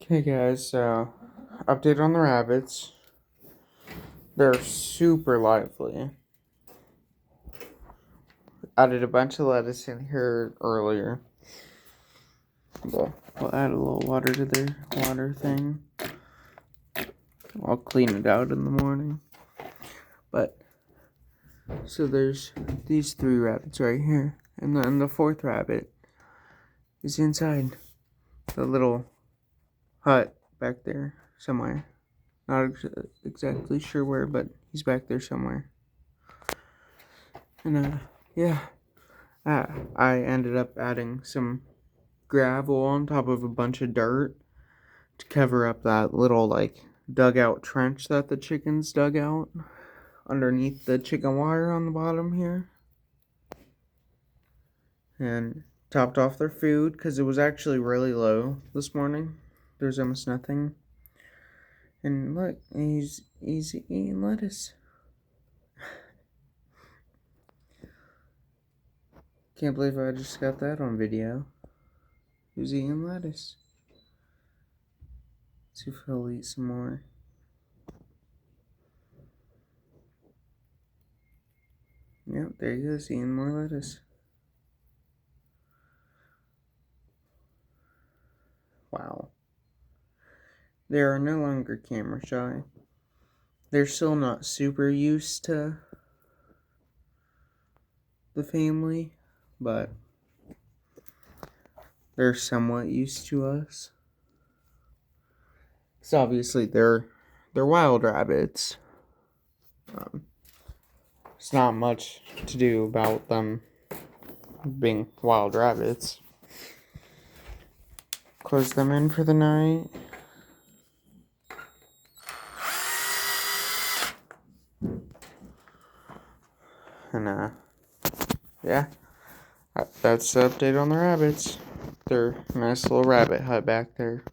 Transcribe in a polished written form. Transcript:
Okay, guys, so update on the rabbits. They're super lively. Added a bunch of lettuce in here earlier. We'll add a little water to their water thing. I'll clean it out in the morning. But, so there's these 3 rabbits right here. And then the 4th rabbit is inside the little hut back there somewhere. Not exactly sure where, but he's back there somewhere. And, yeah. I ended up adding some gravel on top of a bunch of dirt to cover up that little, dugout trench that the chickens dug out underneath the chicken wire on the bottom here. And topped off their food because it was actually really low this morning. There's almost nothing. And look, he's eating lettuce. Can't believe I just got that on video. He's eating lettuce. Let's see if he'll eat some more. Yep, there he goes, eating more lettuce. Wow. They are no longer camera shy. They're still not super used to the family, but they're somewhat used to us. So obviously they're wild rabbits. There's not much to do about them being wild rabbits. Close them in for the night. And yeah, that's the update on the rabbits. Their nice little rabbit hut back there.